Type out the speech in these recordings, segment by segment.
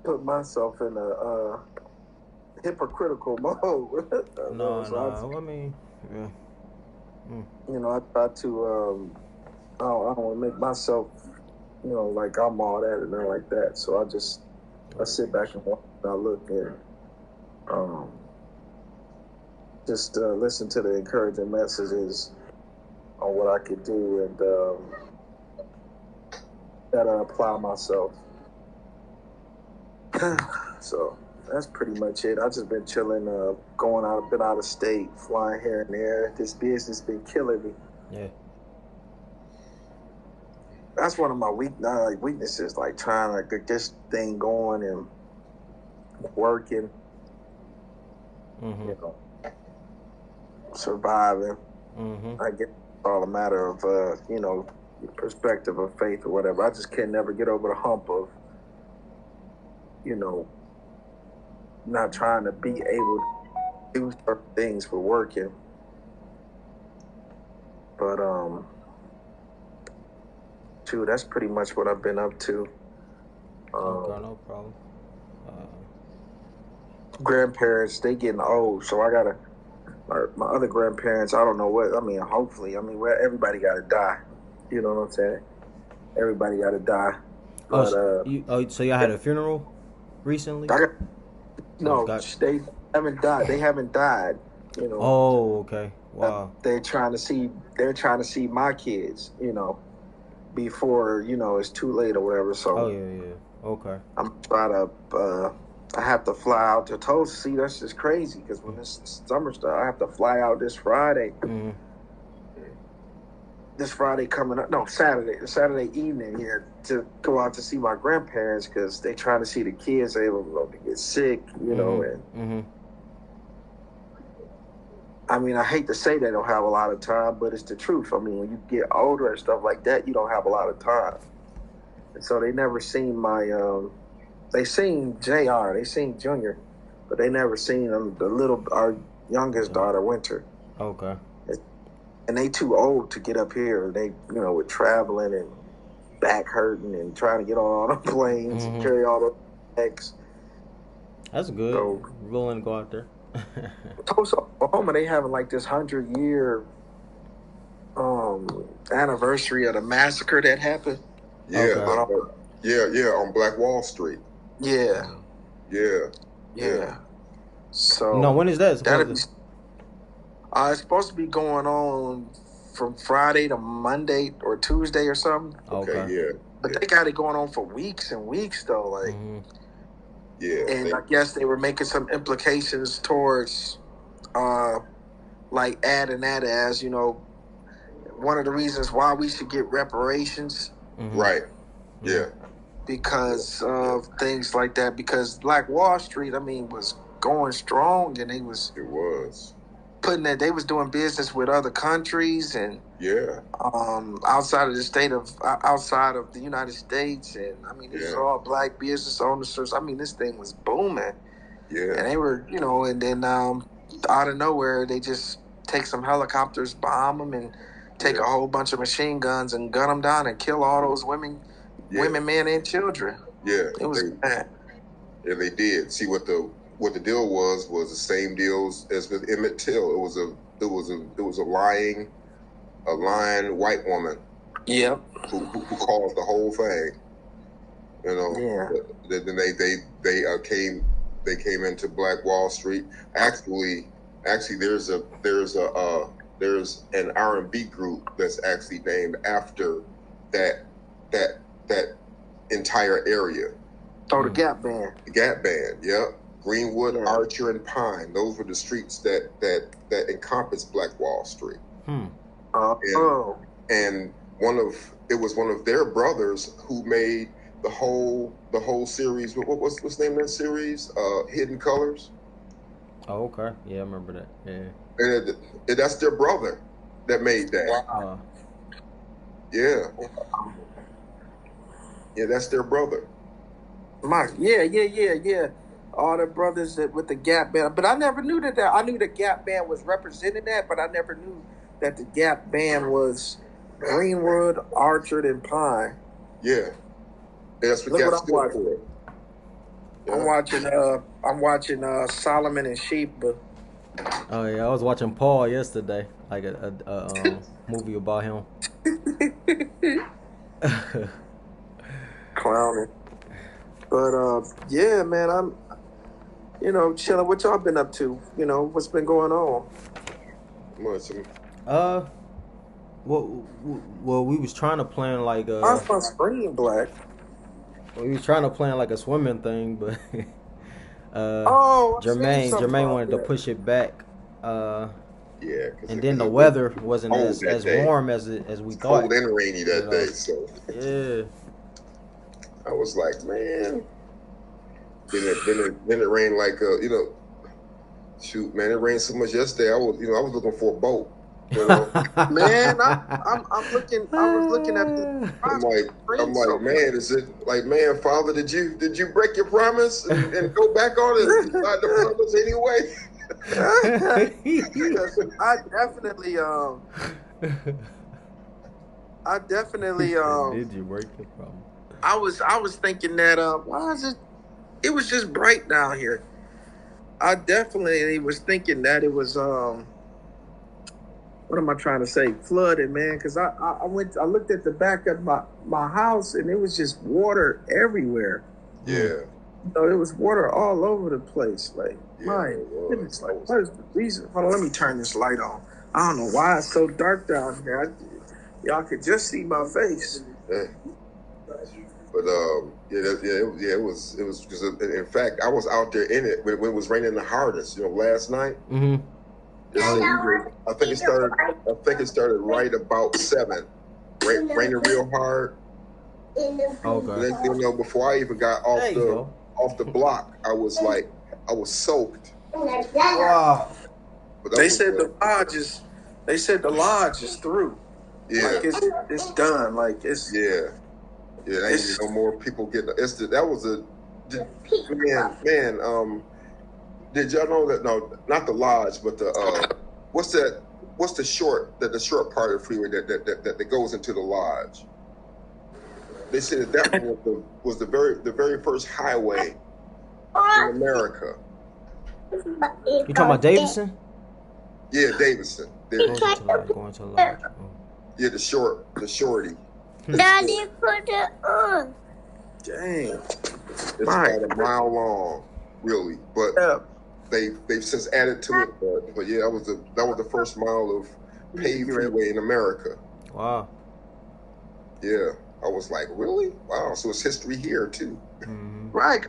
put myself in a hypocritical mode. No, So no. I mean, yeah. Mm. I try to. I don't want to make myself, like I'm all that and nothing like that. So I sit back and watch. I look and um, just listen to the encouraging messages on what I could do and that I apply myself. So that's pretty much it. I've just been chilling, going out, been out of state, flying here and there. This business been killing me. Yeah. That's one of my weaknesses, like trying to get this thing going and working, Mm-hmm. Surviving. Mm-hmm. I guess it's all a matter of perspective of faith or whatever. I just can never get over the hump of, not trying to be able to do certain things for working. But that's pretty much what I've been up to. Okay, no problem. Grandparents, they getting old, so I gotta. My other grandparents, I don't know what. I mean, hopefully, everybody gotta die. You know what I'm saying? Everybody gotta die. But So y'all had a funeral recently? They haven't died. They haven't died. Oh, okay. Wow. They're trying to see my kids. Before it's too late or whatever. So. Oh yeah. Okay. I'm trying to. I have to fly out to Tulsa. See, that's just crazy because when this summer starts, I have to fly out this Friday. Mm-hmm. This Friday coming up, no, Saturday evening here to go out to see my grandparents because they trying to see the kids. They don't get sick, and Mm-hmm. I mean, I hate to say they don't have a lot of time, but it's the truth. I mean, when you get older and stuff like that, you don't have a lot of time. And so they never seen my they seen JR, they seen Junior, but they never seen our youngest daughter, Winter. Okay. And they too old to get up here. They, with traveling and back hurting and trying to get on all the planes and carry all the bags. That's good. So, willing to go out there. Tulsa, Oklahoma, they having like this 100-year anniversary of the massacre that happened. Yeah, on Black Wall Street. Yeah. So no, when is that? It's supposed to be going on from Friday to Monday or Tuesday or something. Okay, yeah. But they got it going on for weeks and weeks though, like. Yeah. And I guess they were making some implications towards, like adding that as one of the reasons why we should get reparations. Mm-hmm. Right. Yeah. Because of things like that. Because Black Wall Street, was going strong, and it was putting that they was doing business with other countries and outside of the United States, and these are all black business owners. This thing was booming. Yeah. And they were, and then out of nowhere they just take some helicopters, bomb them, and take a whole bunch of machine guns and gun them down and kill all those women, men, and children. Yeah, it was bad. Yeah, they did. See what the deal was the same deals as with Emmett Till. It was a lying white woman. Yep. Who caused the whole thing. Yeah. Then they came into Black Wall Street. Actually, there's an R&B group that's actually named after that entire area. Oh, the Gap Band. The Gap Band, yeah. Greenwood, Archer, and Pine. Those were the streets that encompassed Black Wall Street. And it was one of their brothers who made the whole series. What's the name of that series? Hidden Colors. Oh, okay. Yeah, I remember that. Yeah. And that's their brother that made that. Wow. Yeah. Yeah, that's their brother. Yeah. All the brothers with the Gap Band. But I never knew that. I knew the Gap Band was representing that, but I never knew that the Gap Band was Greenwood, Archer, and Pine. Yeah. That's what Gap stood for. Yeah. I'm watching Solomon and Sheba. Oh yeah, I was watching Paul yesterday, like a movie about him. Clowning. But yeah, man, I'm chilling. What y'all been up to? What's been going on? Much. Well, we was trying to plan like Why's my screen black? we was trying to plan like a swimming thing, but I seen something Jermaine about wanted to that. push it back. Yeah, And then the weather wasn't cold as that day. warm as we thought. Cold and rainy that day, so yeah. I was like, man. Then it rained like shoot, man, it rained so much yesterday. I was looking for a boat. Man, I'm looking. I was looking at the. I'm like, man, is it like, man, Father, did you break your promise and go back on it inside the promise anyway? I definitely Did you break your promise? I was thinking that why is it? It was just bright down here. I definitely was thinking that it was what am I trying to say? Flooded, man. Because I looked at the back of my house and it was just water everywhere. Yeah. It was water all over the place. Like, my goodness, like, what is the reason? Hold on, let me turn this light on. I don't know why it's so dark down here. Y'all could just see my face. Yeah. But it was because in fact I was out there in it when it was raining the hardest. Last night. Mm-hmm. I think it started right about 7. Raining real hard. Okay. Before I even got off the block, I was soaked. Wow. They said the lodge is through. Yeah. Like it's done. Like it's yeah. Ain't no more people getting. Did y'all know that? No, not the lodge, but the what's the short part of the freeway that goes into the lodge? They said that was the very first highway in America. You talking about Davidson? Yeah, Davidson. Going to the lodge. Yeah, the shorty. Daddy, put it on. Dang. It's about a mile long, really, but they've since added to it. But yeah, that was the first mile of paved freeway in America. Wow. Yeah, I was like, really? Wow. So it's history here too. Mm-hmm. Right.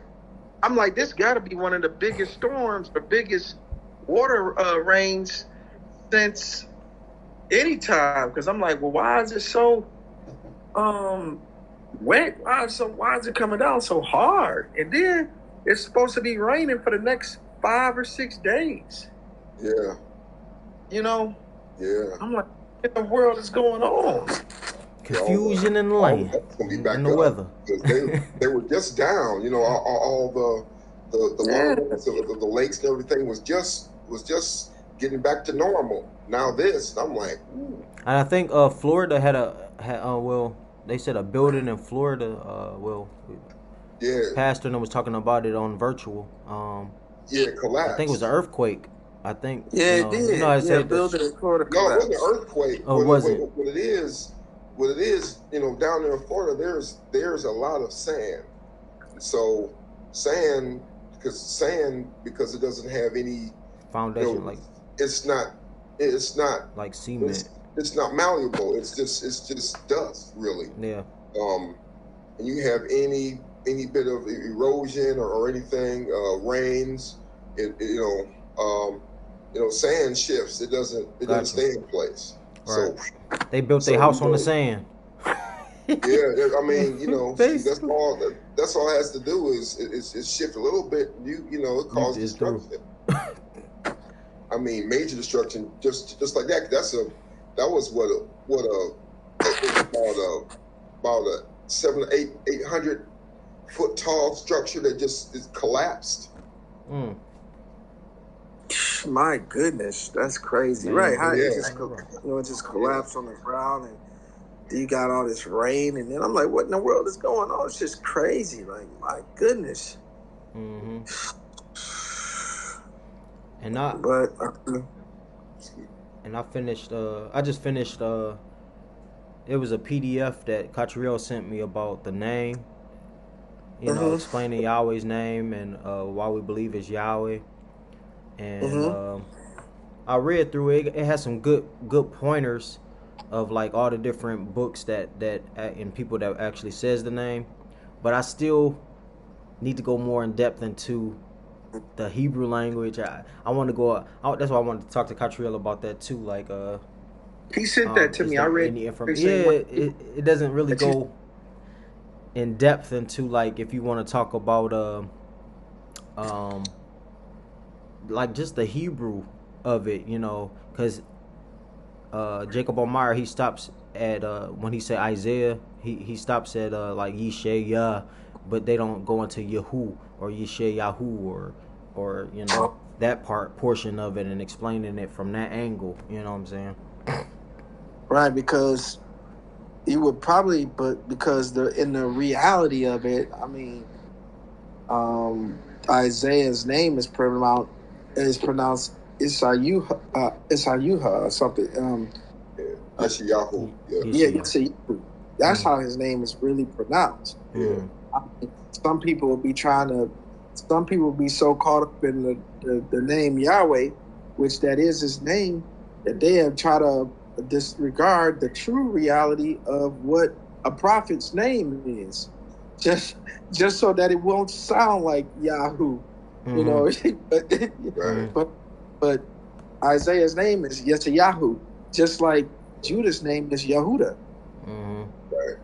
I'm like, this got to be one of the biggest storms, the biggest water rains since any time. Because I'm like, well, why is it so wet? Why is it coming down so hard? And then it's supposed to be raining for the next 5 or 6 days. Yeah. Yeah. I'm like, what in the world is going on? Confusion in the land and the weather. They were just down. All the waterways of the lakes and everything was just getting back to normal. Now I'm like, ooh. And I think Florida had they said a building in Florida. Pastor was talking about it on virtual. Collapsed. I think it was an earthquake. I think. Yeah, it did. Building in Florida. No, it wasn't an earthquake. Oh, was it? What it is, down there in Florida, there's a lot of sand. So sand because it doesn't have any foundation, it's not like cement. It's not malleable. It's just dust, really. Yeah. And you have any bit of erosion or anything, rains, sand shifts. It doesn't stay in place. Right. So they built their house on the sand. Yeah, I mean, that's all it has to do is shift a little bit. It causes destruction. I mean, major destruction, just like that. That was about a 800 foot tall structure that just is collapsed. Mm. My goodness, that's crazy, right? How it just collapsed on the ground, and you got all this rain, and then I'm like, what in the world is going on? It's just crazy. Like, my goodness. Mm-hmm. And I But and I finished. I just finished. It was a PDF that Catriel sent me about the name. You know, mhm, explaining Yahweh's name and why we believe is Yahweh. And mhm, I read through it. It has some good pointers of like all the different books that and people that actually says the name. But I still need to go more in depth into the Hebrew language. I want to go. That's why I wanted to talk to Catriel about that too. Like, he sent that to is me. I there read any the information? same Yeah, way it doesn't really that you. go in depth into like if you want to talk about um like just the Hebrew of it, you know, because Jacob O'Meara he stops at when he said Isaiah, he stops at like Yeshayah, but they don't go into Yahu or Yeshayahu or you Uh, know that portion of it and explaining it from that angle. You know what I'm saying? right, because you would probably, but because in the reality of it, I mean, Isaiah's name is pronounced Isayuha, Isayuha or something. Yeah. Uh, Yeshayahu. Yeah. yeah, Yeshaya. Isayahu. That's Mm. how his name is really pronounced. Yeah. Mm. I mean, some people will be so caught up in the name Yahweh, which that is his name, that they have tried to disregard the true reality of what a prophet's name is, just just so that it won't sound like Yahoo, you know. Right. but Isaiah's name is Yeshayahu, just like Judah's name is Yehuda. Mm-hmm. Right.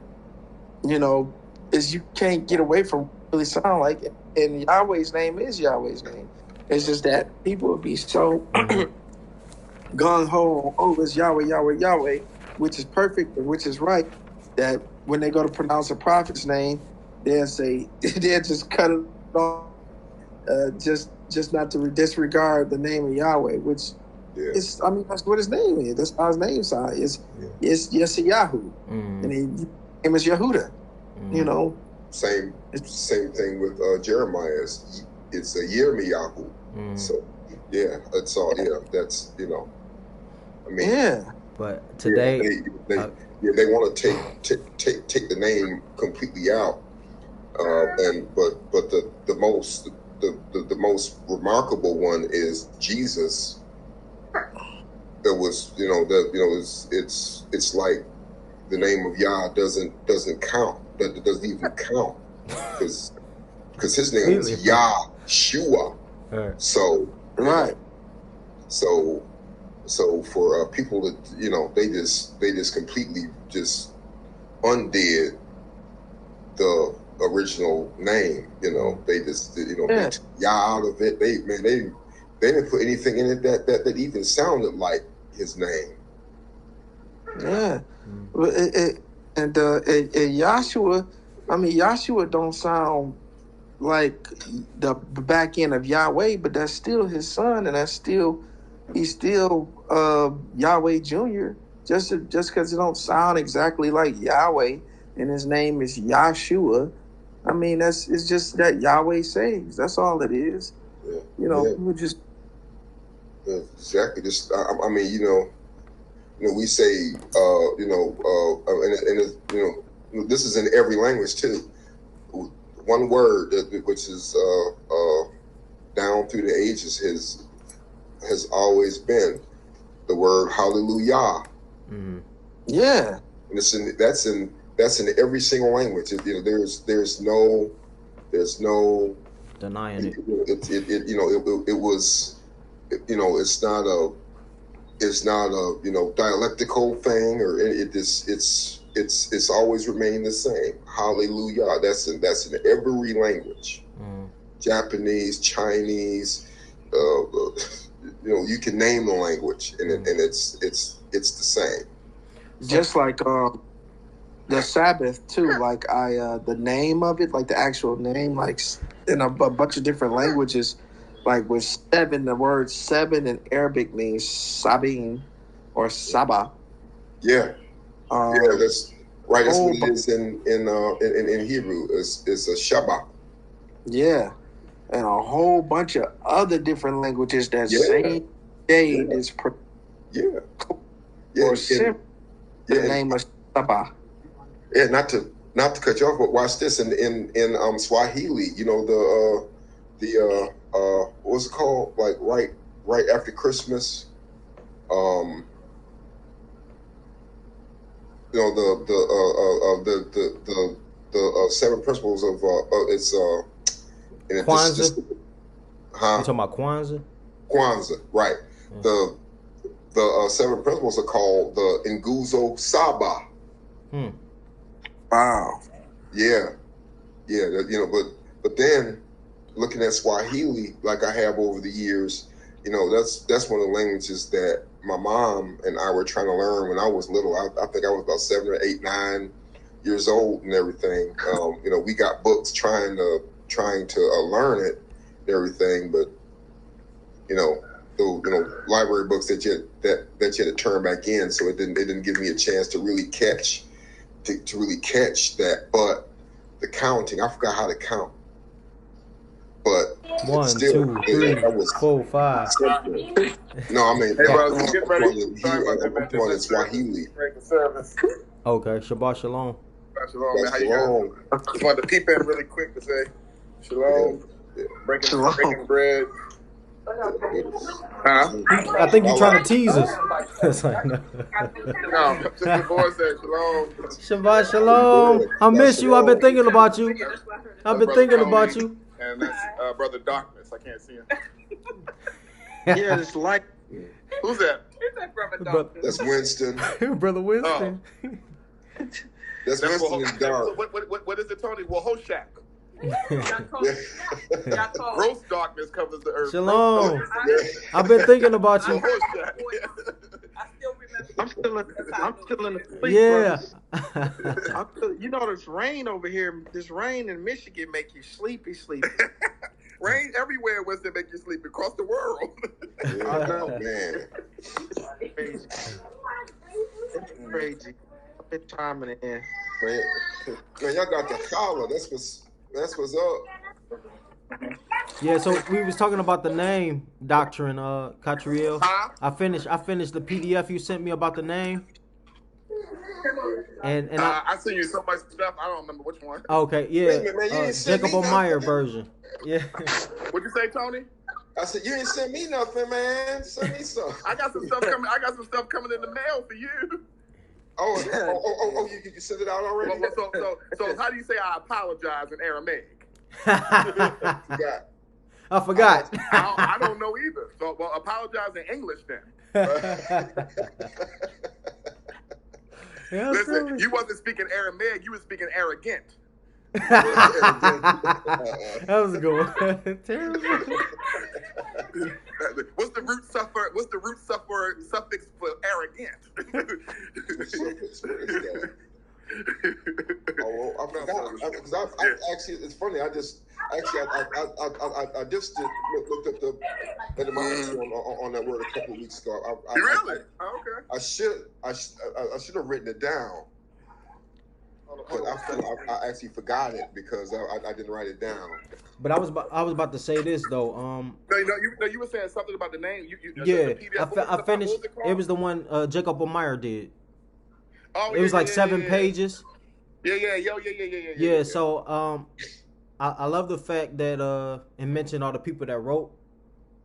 You know, is you can't get away from what it really sound like it. And Yahweh's name is Yahweh's name. It's just that people would be so gung ho, oh, it's Yahweh, Yahweh, Yahweh, which is perfect and which is right, that when they go to pronounce a prophet's name, they'll say they'll just cut it off, just not to disregard the name of Yahweh, which Yeah. is, I mean, that's what his name is. That's how his name is. It's Yeshayahu, and his name is Yehuda. You know, Same thing with Jeremiah. It's a Yirmiyahu. So yeah, that's all. Yeah, that's I mean, yeah. But today, they want to take the name completely out, but the most remarkable one is Jesus. That was it's like the name of Yah doesn't count. That doesn't even count because his name is Yahshua. right. So Right. So for people that they just completely just undid the original name. They just they took Yah out of it. They didn't put anything in it that even sounded like his name. Yeah. And Yahshua, I mean, Yahshua don't sound like the back end of Yahweh, but that's still his son, and he's still Yahweh Jr. Just because it don't sound exactly like Yahweh, and his name is Yahshua. I mean, it's just that Yahweh saves. That's all it is. Yeah. People just exactly. Just I mean, we say and this is in every language too. One word which is down through the ages has always been the word hallelujah. Mm-hmm. Yeah, and that's in every single language. There's no denying it. It was it's not a dialectical thing or it's always remained the same. Hallelujah. That's in every language. Japanese, Chinese, you can name the language and it's the same. Just like the Sabbath too. Like the name of it, like the actual name, like in a bunch of different languages. Like with seven, the word seven in Arabic means sabin or saba. Yeah, that's right. That's what it is in Hebrew. It's a Shabbat. Yeah, and a whole bunch of other different languages that Yeah. same day Yeah. is Yeah. or simple. The name of Saba. Yeah, not to cut you off, but watch this in Swahili. You know the what's it called? Like right after Christmas. You know the seven principles of it's and Kwanzaa? You huh? talking about Kwanzaa? Kwanzaa, right? The seven principles are called the Nguzo Saba. Wow. Yeah, you know, but then looking at Swahili, like I have over the years, you know, that's one of the languages that my mom and I were trying to learn when I was little. I think I was about 7 or 8, 9 years old and everything. You know, we got books trying to learn it and everything, but you know, library books that you had to turn back in, so it didn't give me a chance to really catch that. But the counting, I forgot how to count. But 1, still, 2, 3, 4, 5. No, I mean, Hey, bro, I'm get ready. Sorry about that, man. I'm talking in Swahili. Break the service. Okay, Shabbat Shalom. Shalom, man. How you doing? Just wanted to peep in really quick to say shalom. Yeah. Breaking bread. Huh? I think you're trying to tease us. It's like, no. No, Sister Boy said shalom. Shabbat Shalom. I miss you. I've been thinking about you. I've been thinking about you. And that's Brother Darkness. I can't see him. Yeah, it's like. Who's that? That's Winston. Brother Winston. That's Winston in dark. What is it, Tony? Well, Hoshak. Gross darkness covers the earth. Shalom. I've been thinking about you. I'm still in the sleep. Yeah. You know, this rain over here. This rain in Michigan make you sleepy. Rain everywhere was to make you sleep across the world. Oh man. It's crazy. It's time in the end. Man, y'all got the collar. That's what's up. Yeah, so we was talking about the name Doctrine, Catriel. Huh? I finished the PDF you sent me about the name. And I sent you so much stuff. I don't remember which one. okay, yeah, Wait a minute, man, you didn't send Jacob me O'Meara nothing. version. Yeah. What'd you say, Tony? I said you didn't send me nothing, man. Send me some. I got some stuff coming. I got some stuff coming in the mail for you. Oh, you sent it out already? So how do you say I apologize in Aramaic? Yeah. I forgot. I don't know either. So, well, apologize in English then. Yeah, Listen, you wasn't speaking Aramaic. You were speaking arrogant. that was a good one. Terrible. What's the root suffix for arrogant? Oh, I forgot. Because I actually, it's funny. I just looked up the etymology on that word a couple of weeks ago. Really? Okay. I should have written it down, but I actually forgot it because I didn't write it down. But I was about to say this though. No, you were saying something about the name. I finished. It was the one Jacob O'Meara did. Oh, it was like 7 pages. Yeah. So I love the fact that it mentioned all the people that wrote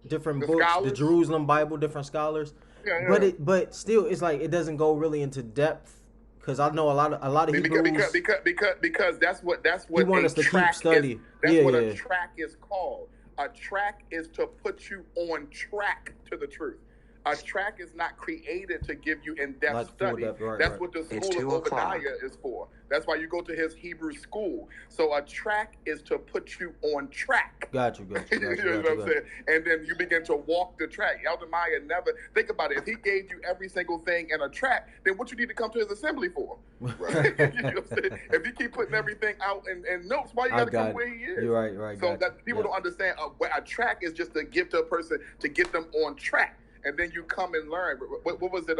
different books, scholars? the Jerusalem Bible, different scholars. Yeah. But still, it's like it doesn't go really into depth because I know a lot of Hebrews because that's what he want us to keep study. That's what a track is called. A track is to put you on track to the truth. A track is not created to give you in-depth study. That's what the school of Obadiah is for. That's why you go to his Hebrew school. So a track is to put you on track. Got you. You know what I'm saying? And then you begin to walk the track. Elder Maya never, think about it. If he gave you every single thing in a track, then what you need to come to his assembly for? Right. You know what I'm saying? If you keep putting everything out in notes, why you got to come where he is? You're right. So that people don't understand. A track is just to give to a person to get them on track. And then you come and learn. What was it?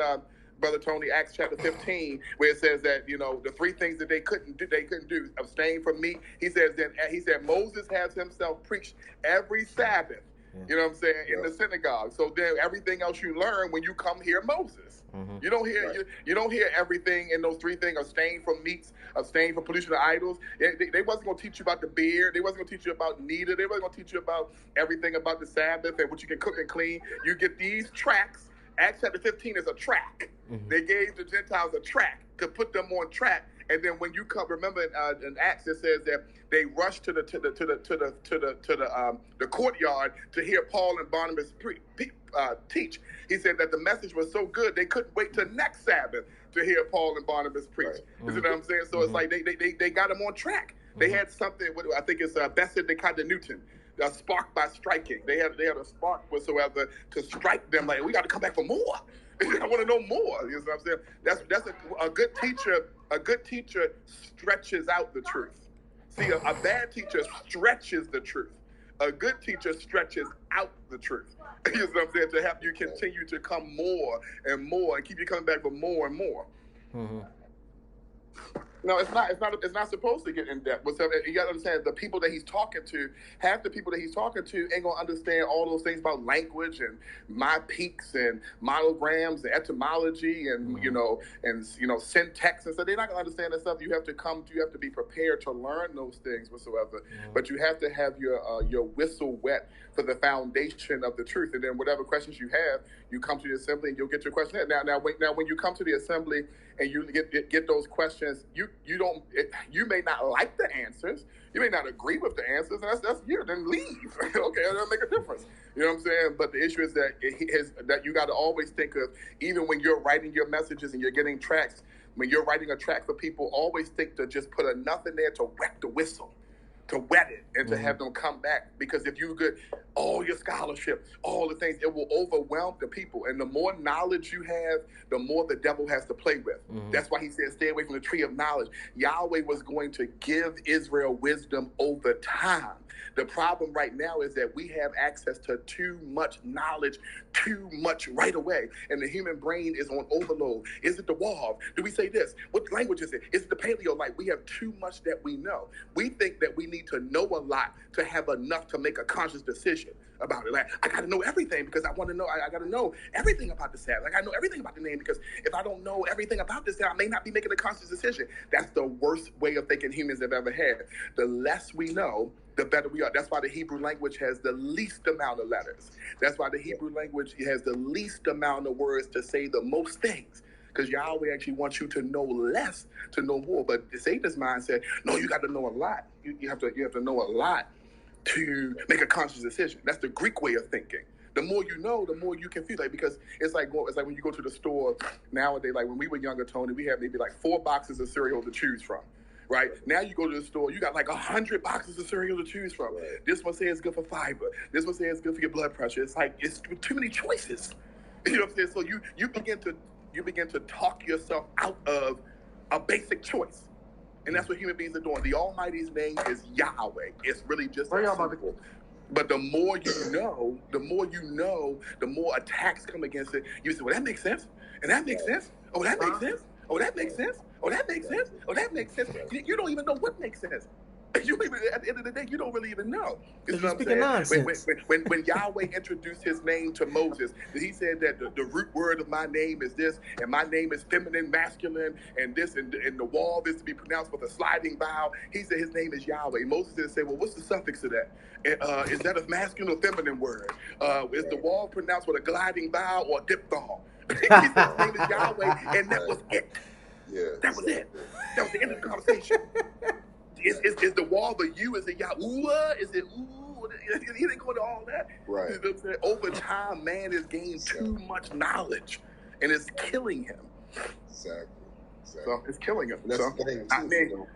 Brother Tony, Acts chapter 15, where it says that, you know, the three things that they couldn't do, abstain from meat. He said Moses has himself preached every Sabbath, you know what I'm saying, in the synagogue. So then everything else you learn when you come hear Moses. You don't hear you don't hear everything in those three things: abstain from meats, abstain from pollution of idols. They wasn't going to teach you about the beard. They wasn't going to teach you about neither. They wasn't going to teach you about everything about the Sabbath and what you can cook and clean. You get these tracts. Acts chapter 15 is a track. They gave the Gentiles a track to put them on track. And then when you come, remember in Acts it says that they rushed to the courtyard to hear Paul and Barnabas teach. He said that the message was so good they couldn't wait till next Sabbath to hear Paul and Barnabas preach. You see what I'm saying? So it's like they got them on track. They had something. I think it's Bessie de Newton. A spark by striking. They had a spark whatsoever to strike them. Like, we got to come back for more. I want to know more. You know what I'm saying? That's a good teacher. A good teacher stretches out the truth. See, a bad teacher stretches the truth. A good teacher stretches out the truth. You know what I'm saying? To help you continue to come more and more and keep you coming back for more and more. No, it's not supposed to get in depth. You got to understand, the people that he's talking to, half the people that he's talking to ain't gonna understand all those things about language and my peaks and monograms and etymology and syntax and stuff. They're not gonna understand that stuff. You have to be prepared to learn those things whatsoever. But you have to have your whistle wet for the foundation of the truth. And then whatever questions you have, you come to the assembly and you'll get your question. Now when you come to the assembly and you get those questions, you may not like the answers, you may not agree with the answers, and that's you. Then leave. Okay, that'll make a difference. You know what I'm saying? But the issue is that you got to always think of, even when you're writing your messages and you're getting tracks, when you're writing a track for people, always think to just put enough in there to wet the whistle, to wet it, and to have them come back. Because if you get all your scholarship, all the things, it will overwhelm the people. And the more knowledge you have, the more the devil has to play with. That's why he said, stay away from the tree of knowledge. Yahweh was going to give Israel wisdom over time. The problem right now is that we have access to too much knowledge, too much right away. And the human brain is on overload. Is it the WAHWEH? Do we say this? What language is it? Is it the Paleolite? We have too much that we know. We think that we need to know a lot to have enough to make a conscious decision about it. Like, I got to know everything because I want to know. I got to know everything about the Sabbath. Like, I know everything about the name because if I don't know everything about this, then I may not be making a conscious decision. That's the worst way of thinking humans have ever had. The less we know, the better we are. That's why the Hebrew language has the least amount of letters. That's why the Hebrew language has the least amount of words to say the most things. Because Yahweh actually wants you to know less to know more. But Satan's mind said, no, you got to know a lot. You have to know a lot to make a conscious decision. That's the Greek way of thinking. The more you know, the more you can feel. Like, because it's like when you go to the store nowadays. Like when we were younger, Tony, we had maybe like 4 boxes of cereal to choose from. Right? Now you go to the store, you got like 100 boxes of cereal to choose from. Right. This one says it's good for fiber. This one says it's good for your blood pressure. It's like, it's too many choices. You know what I'm saying? So you begin to talk yourself out of a basic choice. And that's what human beings are doing. The Almighty's name is Yahweh. It's really just that simple. But the more you know, the more attacks come against it. You say, well, that makes sense. And that makes sense. Oh, that makes sense. Oh, that makes sense. Oh, that makes sense. Oh, that makes sense. You don't even know what makes sense. At the end of the day, you don't really even know. You know what I'm saying? When Yahweh introduced his name to Moses, he said that the root word of my name is this, and my name is feminine, masculine, and this, and the wall is to be pronounced with a sliding vowel. He said his name is Yahweh. Moses didn't say, well, what's the suffix of that? Is that a masculine or feminine word? Is the wall pronounced with a gliding vowel or a diphthong? He said his name is Yahweh, and that was it. Yeah, that was it. That was the end of the conversation. Is the wall the U? Is it Yahuwah? Is it ooh? He didn't go into all that. Right. You know what I'm saying? Over time, man has gained too much knowledge, and it's killing him. Exactly. So it's killing him. And that's the thing, too,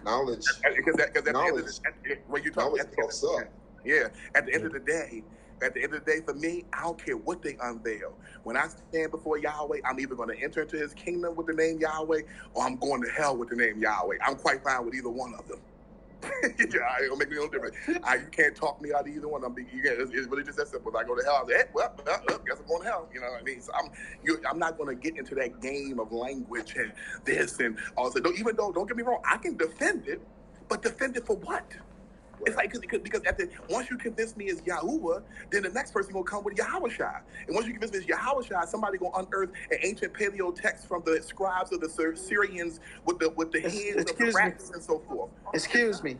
knowledge. Because at the end of the when you talk at the end of the day. At the end of the day, for me, I don't care what they unveil. When I stand before Yahweh, I'm either going to enter into his kingdom with the name Yahweh, or I'm going to hell with the name Yahweh. I'm quite fine with either one of them. Yeah, it don't make me no difference. You can't talk me out of either one. It's really just that simple. If I go to hell, I say, well, guess I'm going to hell. You know what I mean? So I'm not going to get into that game of language and this and all that. Don't get me wrong, I can defend it, but defend it for what? It's like because once you convince me it's YAHWEH, then the next person gonna come with YAHWEH. And once you convince me it's YAHWEH, somebody gonna unearth an ancient paleo text from the scribes of the Syrians with the heads of the rats and so forth. Excuse me.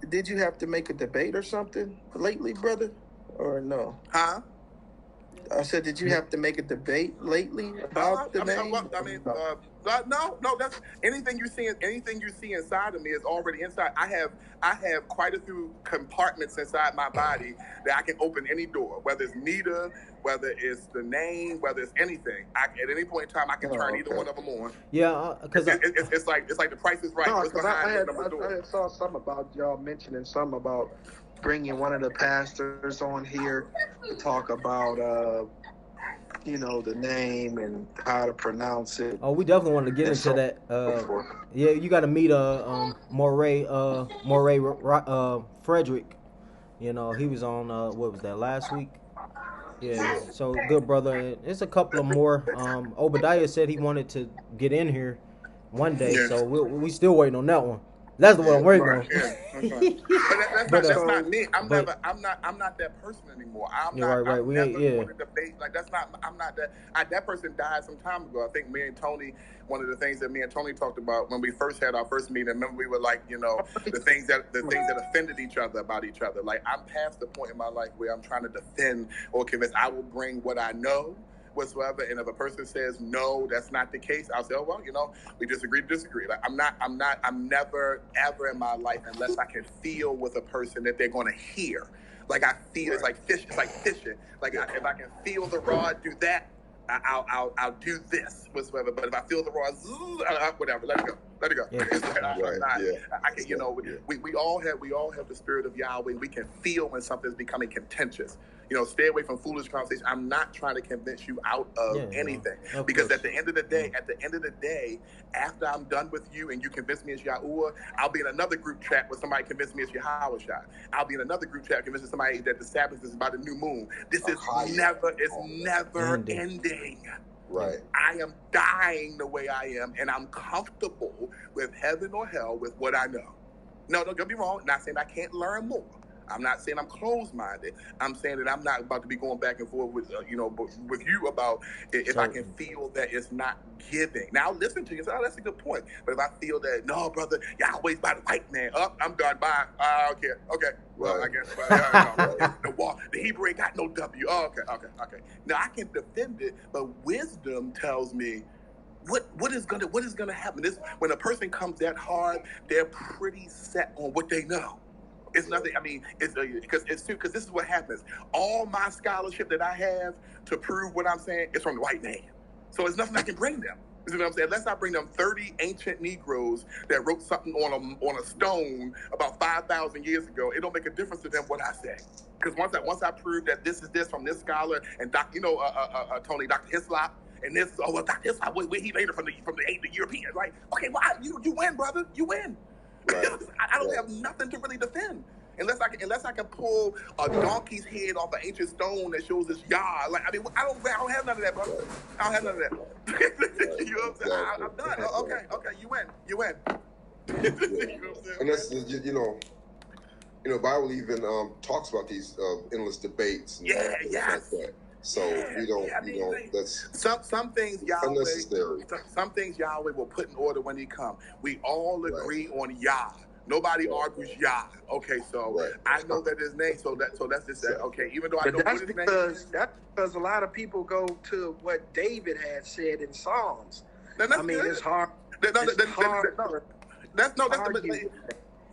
Did you have to make a debate or something lately, brother, or no? Huh? I said, did you have to make a debate lately about the name? No. That's anything you see inside of me is already inside. I have quite a few compartments inside my body that I can open any door, whether it's Nita, whether it's the name, whether it's anything. At any point in time, I can turn either one of them on. Yeah, because it's like The Price is Right. No, because I saw something about y'all mentioning something about bringing one of the pastors on here to talk about, the name and how to pronounce it. Oh, we definitely want to get into that. Yeah, you got to meet Moray Frederick. You know, he was on what was that, last week? Yeah, so good brother. And it's a couple of more. Obadiah said he wanted to get in here one day, so we still waiting on that one. That's the one I'm waiting on. But that's not me. I'm not that person anymore. I'm never going to debate. Like I'm not that. That person died some time ago. I think me and Tony. One of the things that me and Tony talked about when we first had our first meeting. Remember, we were like, the things that offended each other about each other. Like I'm past the point in my life where I'm trying to defend or convince. I will bring what I know whatsoever, and if a person says no, that's not the case, I'll say, oh well, we disagree. Like I'm never ever in my life, unless I can feel with a person that they're going to hear. Like I feel it's like fishing. Like if I can feel the rod do that, I'll do this whatsoever. But if I feel the rod, whatever, let it go. Yeah. I can, we all have the spirit of Yahweh. We can feel when something's becoming contentious. Stay away from foolish conversation. I'm not trying to convince you out of anything, because at the end of the day, after I'm done with you and you convince me it's YAHWEH, I'll be in another group chat where somebody convinced me it's YAHWEH. I'll be in another group chat convincing somebody that the Sabbath is about the new moon. This is never ending. Right. I am dying the way I am, and I'm comfortable with heaven or hell with what I know. No, don't get me wrong. Not saying I can't learn more. I'm not saying I'm closed-minded. I'm saying that I'm not about to be going back and forth with you about if I can feel that it's not giving. Now, I'll listen to you and say, oh, that's a good point. But if I feel that, no, brother, Yahweh's by the white man. I'm done. Bye. I don't care. Okay. Well, I guess. The Hebrew ain't got no W. Oh, okay. Now, I can defend it, but wisdom tells me what is gonna happen. When a person comes that hard, they're pretty set on what they know. It's nothing. I mean, it's because this is what happens. All my scholarship that I have to prove what I'm saying is from the white man. So it's nothing I can bring them. You know what I'm saying? Unless I bring them 30 ancient Negroes that wrote something on a stone about 5,000 years ago, it don't make a difference to them what I say. Because once I prove that this is this from this scholar and Tony, Dr. Hislop, and this Dr. Hislop, where he made it from the Europeans, right? Okay, well you win, brother. You win. Right. I don't have nothing to really defend unless I can pull a donkey's head off an ancient stone that shows this Yah. Like I don't have none of that, brother. I don't have none of that. You know what I'm saying? I'm done. Okay, you win. You know what I'm saying? And that's Bible even talks about these endless debates. And yes. Like that. So we don't. That's some things Yahweh. Unnecessary. Some things Yahweh will put in order when He come. We all agree on Yah. Nobody argues Yah. Okay, so I know that His name. So that's just that. Okay, even though I know what His name is. That's because a lot of people go to what David had said in Psalms. It's hard.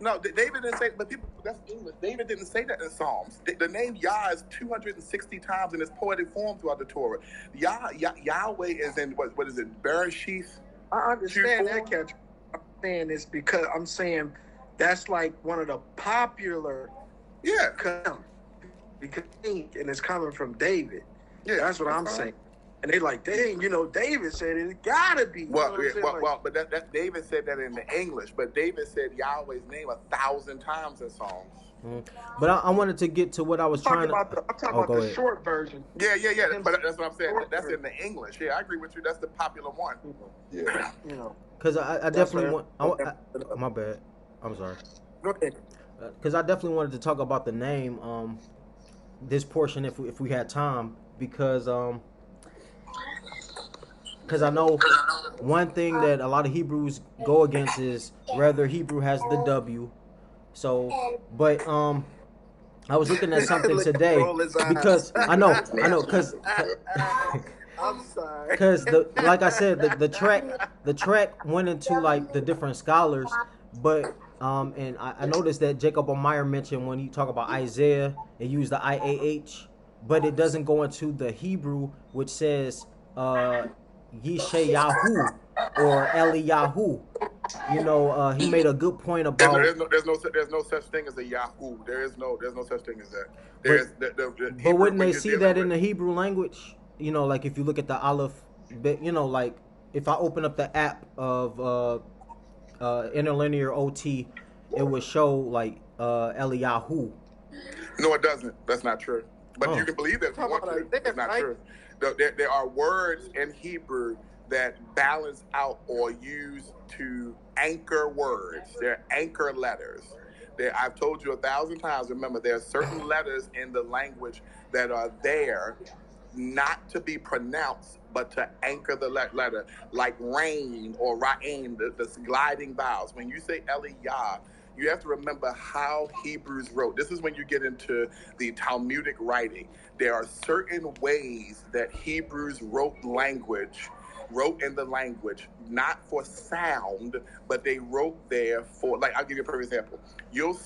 No, David didn't say, but people, that's English. David didn't say that in Psalms. The name Yah is 260 times in its poetic form throughout the Torah. Yahweh is in, what is it, Bereshith? I understand that, Catch. I'm saying it's because I'm saying that's like one of the popular. Yeah. Because and it's coming from David. Yeah. That's what I'm saying. And they like, dang, David said it gotta be. Well, but that David said that in the English, but David said Yahweh's name 1,000 times in Psalms. But I wanted to get to what I was trying to. I'm talking about the short version. Yeah. But that's what I'm saying. That's in the English. Yeah, I agree with you. That's the popular one. Yeah. Because I definitely want. My bad. I'm sorry. Go ahead. Because I definitely wanted to talk about the name. This portion, if we had time, because I know one thing that a lot of Hebrews go against is whether Hebrew has the W. So, but I was looking at something today because I know, because I'm sorry. Because like I said, the track went into like the different scholars, but and I noticed that Jacob Omeyer mentioned when you talk about Isaiah, it used the IAH, but it doesn't go into the Hebrew, which says Yeshayahu or Eliyahu. He made a good point about. There's no such thing as a Yahoo. There's no such thing as that. But wouldn't they see that in the Hebrew language? Like if you look at the Aleph, like if I open up the app of interlinear OT, it would show like Eliyahu. No, it doesn't. That's not true. But you can believe that if you want to. It's not true. There are words in Hebrew that balance out or use to anchor words. They're anchor letters. I've told you 1,000 times, remember, there are certain letters in the language that are there not to be pronounced, but to anchor the letter, like rain or ra'in, the gliding vowels. When you say Eliyah, you have to remember how Hebrews wrote. This is when you get into the Talmudic writing. There are certain ways that Hebrews wrote in the language, not for sound, but they wrote there for, like, I'll give you a perfect example. You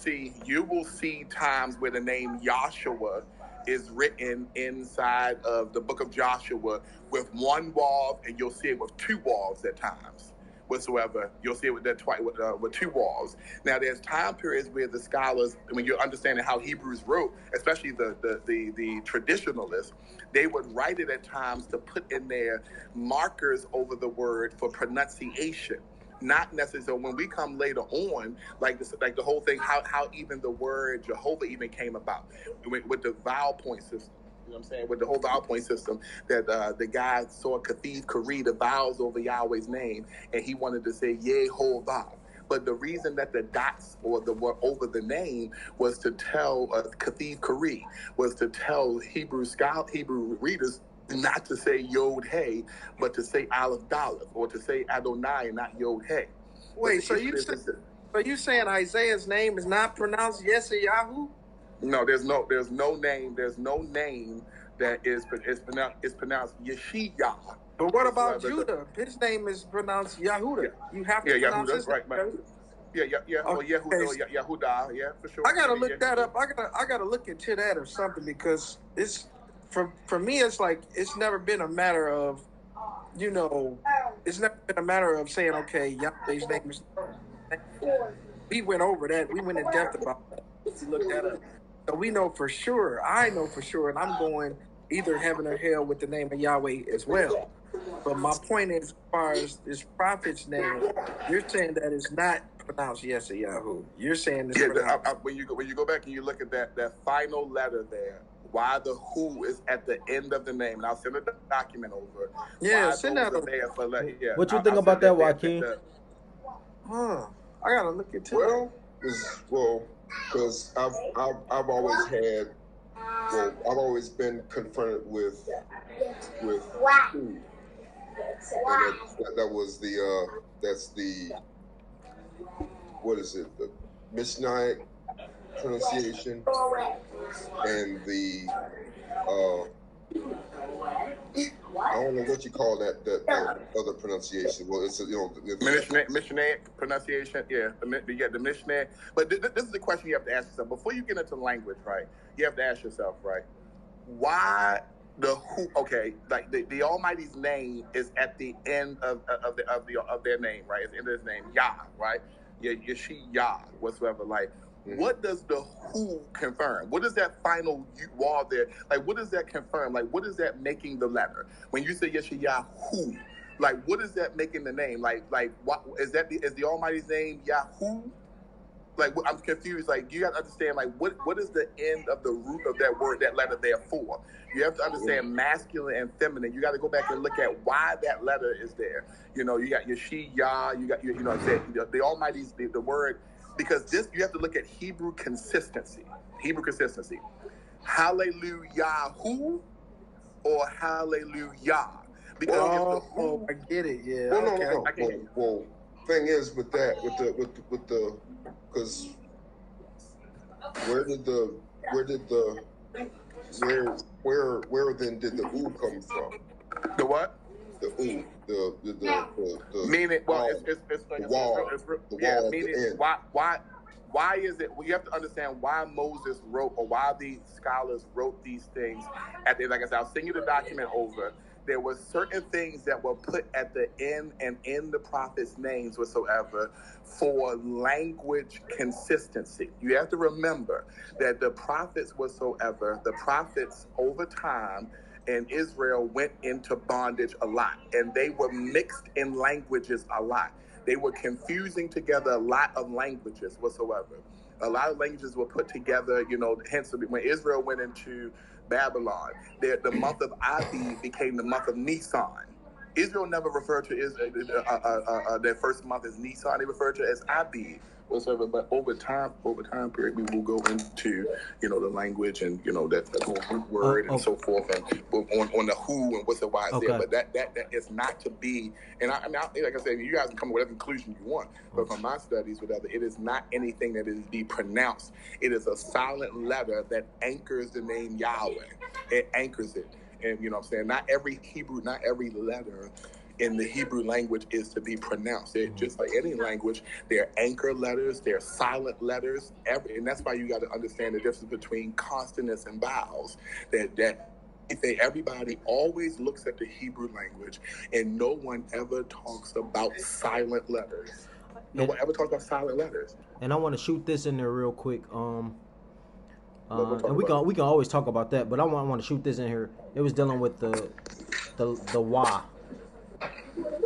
will see times where the name Yahshua is written inside of the book of Joshua with one wav, and you'll see it with two wavs at times. Whatsoever, you'll see it with two walls. Now, there's time periods where the scholars, when you're understanding how Hebrews wrote, especially the traditionalists, they would write it at times to put in their markers over the word for pronunciation. Not necessarily when we come later on, like the whole thing, how even the word Jehovah even came about with the vowel point system. You know what I'm saying? With the whole vowel point system, that the guy saw Kathif Kari, the vowels over Yahweh's name, and he wanted to say Yehovah. But the reason that the dots or the word over the name was to tell Kathif Kari, was to tell Hebrew readers not to say Yod Hey, but to say Aleph Daleth, or to say Adonai and not Yod Hey. Wait, so you saying Isaiah's name is not pronounced Yeshayahu? No, there's no name that is pronounced Yeshiyah. But what about Judah? His name is pronounced Yahuda. You have to pronounce his name. Right. Yeah. Or Yehuda, or Yahuda, yeah, for sure. I gotta look that up. I gotta look into that or something, because it's for me. It's like it's never been a matter of, it's never been a matter of saying, okay, Yahweh's name is. We went over that. We went in depth about that. We looked that up. So we know for sure, I know for sure, and I'm going either heaven or hell with the name of Yahweh as well. But my point is, as far as this prophet's name, you're saying that it's not pronounced Yeshayahu. You're saying it's pronounced. When you go back and you look at that final letter there, why the who is at the end of the name, and I'll send a document over. Yeah, send that over. What you think about that, Joaquin? I gotta look into that. Because I've always been confronted with who, and that was that's the what is it, the Mishnah pronunciation and the I don't know what you call that other pronunciation. Well, it's Mishnah pronunciation. Yeah, the Mishnah. But this is the question you have to ask yourself before you get into language, right? You have to ask yourself, right? Why the who? Okay, like the Almighty's name is at the end of their name, right? It's the end of His name, Yah, right? Yeah, Yah, whatsoever. Like, What does the who confirm? What is that final wall there? Like, what does that confirm? Like, what is that making the letter? When you say Yeshayahu, like, what is that making the name? Like, what is that? Is the Almighty's name Yahoo? Like, I'm confused. Like, you got to understand, like, what is the end of the root of that word, that letter there for? You have to understand masculine and feminine. You got to go back and look at why that letter is there. You know, you got your she, Yah, you got your, you know what I'm saying, the Almighty's, the word, because this, you have to look at Hebrew consistency. Hallelujah, who or hallelujah? Because I get it. Yeah. Well, okay. no. Well, thing is with that, with the, because where then did the ooh come from? The what? The ooh, the meaning, well, the wall, meaning why is it? Well, you have to understand why Moses wrote, or why the scholars wrote these things. At the, like I said, I'll send you the document over. There were certain things that were put at the end and in the prophets' names whatsoever for language consistency. You have to remember that the prophets over time in Israel went into bondage a lot, and they were mixed in languages a lot. They were confusing together a lot of languages whatsoever. A lot of languages were put together, you know, hence when Israel went into Babylon, the month of Abi became the month of Nisan. Israel never referred to their first month as Nisan. They referred to it as Abi whatsoever. But over time period, we will go into, you know, the language and, you know, that whole root word and so forth, and on the who and what's the why there. But that is not to be. And I mean, like I said, you guys can come to whatever conclusion you want. But from my studies, whatever, it is not anything that is to be pronounced. It is a silent letter that anchors the name Yahweh. It anchors it. And, you know what I'm saying, not every letter in the Hebrew language is to be pronounced. Just like any language, there are anchor letters, there are silent letters, and that's why you got to understand the difference between consonants and vowels. That everybody always looks at the Hebrew language, and no one ever talks about silent letters. No one ever talks about silent letters. And I want to shoot this in there real quick. And we can always talk about that, but I want to shoot this in here. It was dealing with the why.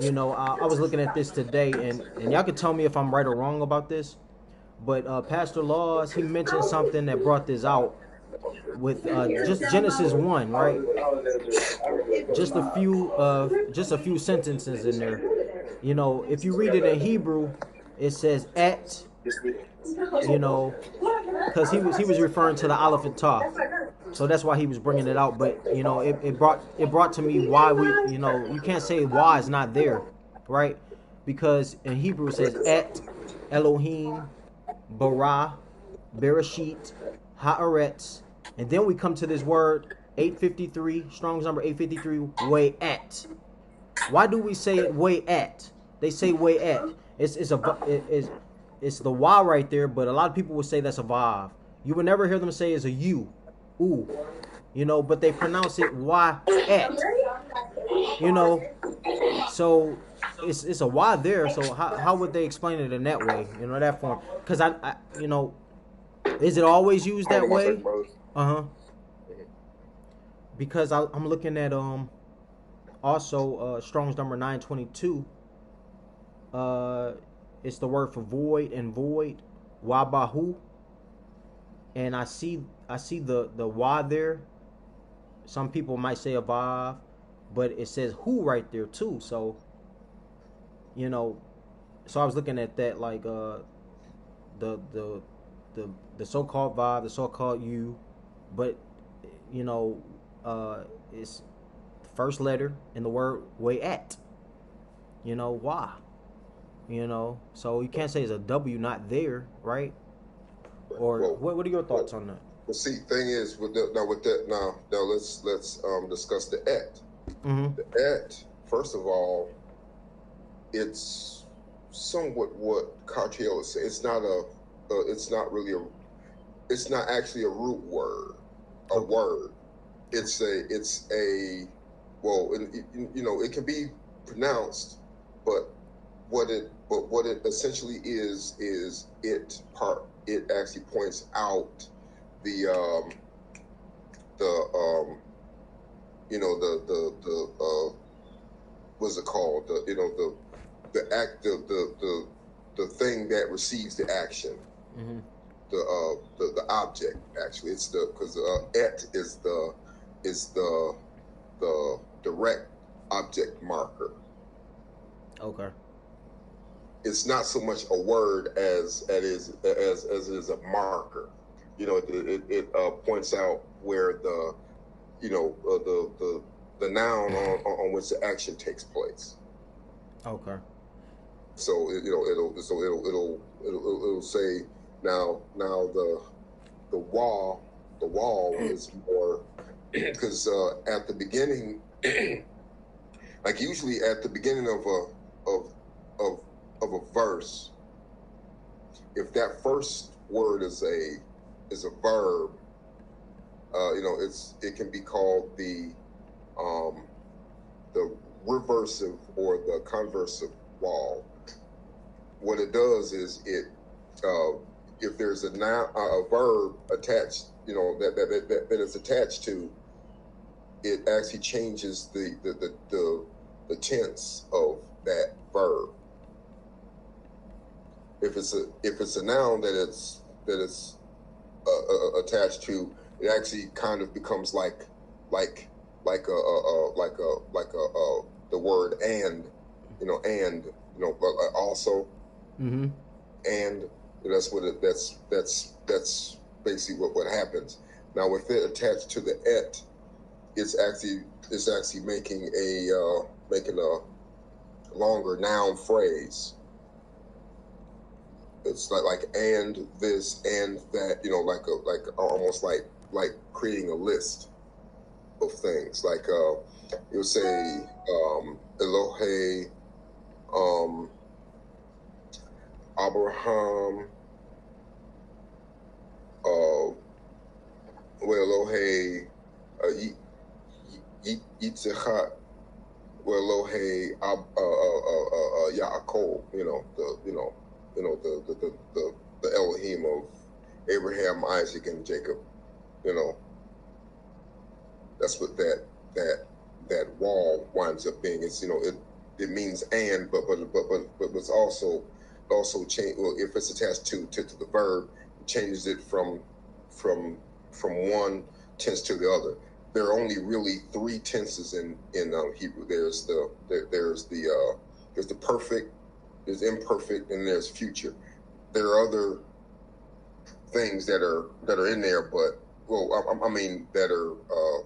You know, I was looking at this today, and y'all can tell me if I'm right or wrong about this. But Pastor Laws, he mentioned something that brought this out with just Genesis 1, right? Just a few sentences in there. You know, if you read it in Hebrew, it says at. You know, because he was referring to the Aleph and Tav, so that's why he was bringing it out. But you know, it brought to me why we, you know, you can't say why is not there, right? Because in Hebrew it says at Elohim, bara, bereshit, haaretz, and then we come to this word 853, Strong's number 853, way at. Why do we say it way at? They say way at. It's the Y right there, but a lot of people would say that's a Vav. You would never hear them say it's a U, ooh, you know, but they pronounce it Y at, you know. So it's a Y there. So how would they explain it in that way, you know, that form? Because I you know, is it always used that way? Because I'm looking at also Strong's number 922. It's the word for void and void, wabahu, and I see the Y there. Some people might say a vav, but it says who right there too. So, you know, so I was looking at that like the so-called vav, the so-called you, but you know, it's the first letter in the word way at. You know, why? You know, so you can't say it's a W not there, right? Or what are your thoughts on that? Well, see, thing is now let's discuss the et. Mm-hmm. The et, first of all, it's somewhat what Cartier is saying. It's not actually a root word, word. It's a well, you know, it can be pronounced, but what it essentially is it actually points out the what's it called, the thing that receives the action, mm-hmm. the object. Actually, it's because et is the direct object marker. Okay. It's not so much a word as it is a marker. It points out where the noun on which the action takes place. Okay. So it'll say now the wall is more because at the beginning, like usually at the beginning of a verse, if that first word is a verb, it can be called the reversive or the conversive wall. What it does is if there's a verb attached, that is attached to, it actually changes the tense of that verb. If it's a noun that it's attached to, it actually kind of becomes like the word and also, mm-hmm. and that's basically what happens. Now with it attached to the et, it's actually making a longer noun phrase. It's like and this and that, like almost like creating a list of things. Like you'll say Elohe Abraham Elohe Yitzchak Elohe Yaakov, the Elohim of Abraham, Isaac, and Jacob. That's what that wall winds up being. It's it means and, but it's also change. Well, if it's attached to the verb, it changes it from one tense to the other. There are only really three tenses in Hebrew. There's the perfect, there's imperfect, and there's future. There are other things that are in there, but that are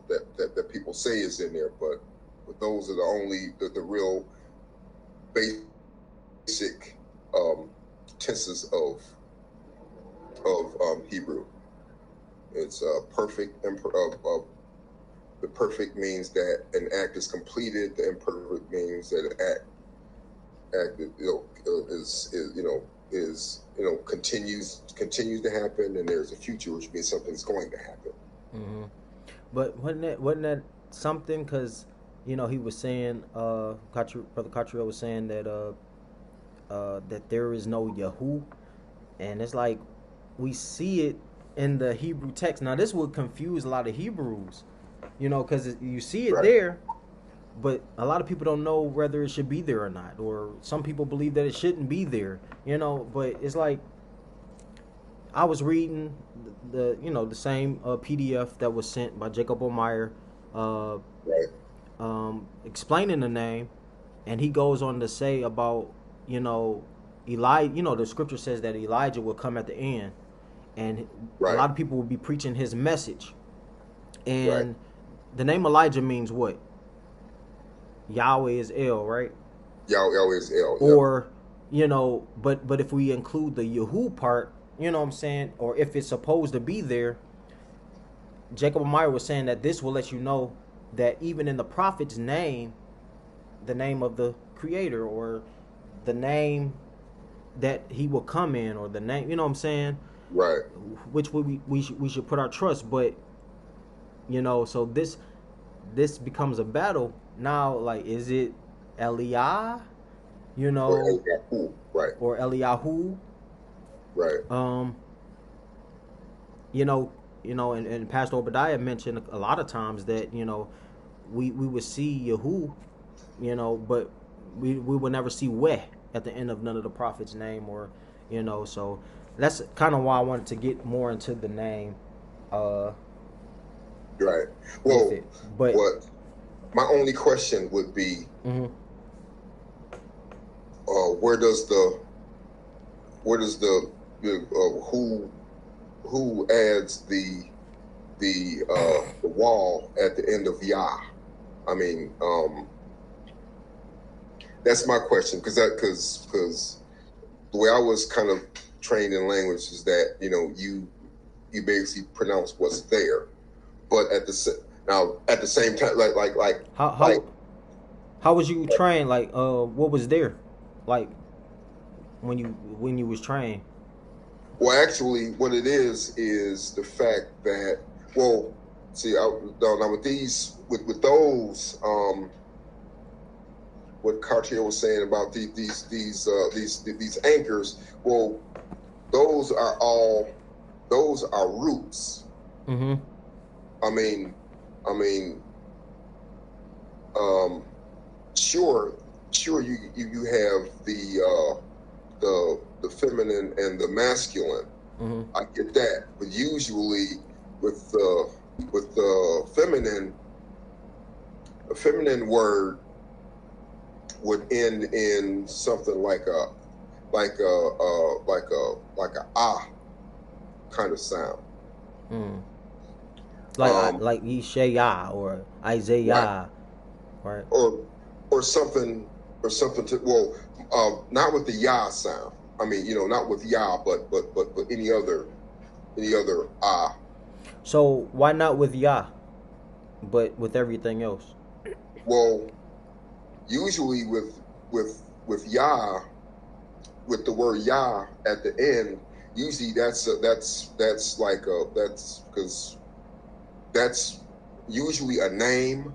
that people say is in there, but those are the only the real basic tenses of Hebrew. It's perfect. The perfect means that an act is completed. The imperfect means that an act continues to happen, and there's a future, which means something's going to happen. Mm-hmm. But wasn't that something? Because he was saying, Brother Cottrell was saying that that there is no Yahu, and it's like we see it in the Hebrew text. Now this would confuse a lot of Hebrews, because you see it right there, but a lot of people don't know whether it should be there or not, or some people believe that it shouldn't be there, but it's like I was reading the same PDF that was sent by Jacob Omeyer, explaining the name, and he goes on to say about Elijah. The scripture says that Elijah will come at the end, and a lot of people will be preaching his message, and the name Elijah means what? Yahweh is El, right? Yahweh is El. Or, but if we include the Yahu part, what I'm saying, or if it's supposed to be there, Jacob Meyer was saying that this will let you know that even in the prophet's name, the name of the creator, or the name that he will come in, or the name, what I'm saying? Right. Which we should put our trust, but so this becomes a battle now. Like, is it Eliah you know, right, or Eliyahu, right. You know, and Pastor Obadiah mentioned a lot of times that, you know, we would see Yahu, you know, but we would never see Weh at the end of none of the prophets' name, or, you know, so that's kind of why I wanted to get more into the name. Right. Well, but what my only question would be, where does the who adds the wall at the end of Yah? I mean, that's my question, because the way I was kind of trained in language is that, you know, you basically pronounce what's there, but at the same time, like how was you trained? Like, what was there, like when you was trained? Well, actually, what it is the fact that, well, see, now with these, with those, what Cartier was saying about these anchors, well, those are roots. Mm-hmm. I mean, sure, you have the feminine and the masculine. Mm-hmm. I get that, but usually with the feminine, a feminine word would end in something like a ah kind of sound. Like Ishaya or Isaiah, right? Or something to, well, not with the Yah sound. I mean, you know, not with Yah, but any other ah. So why not with Yah, but with everything else? Well, usually with Yah, with the word Yah at the end, usually that's because that's usually a name.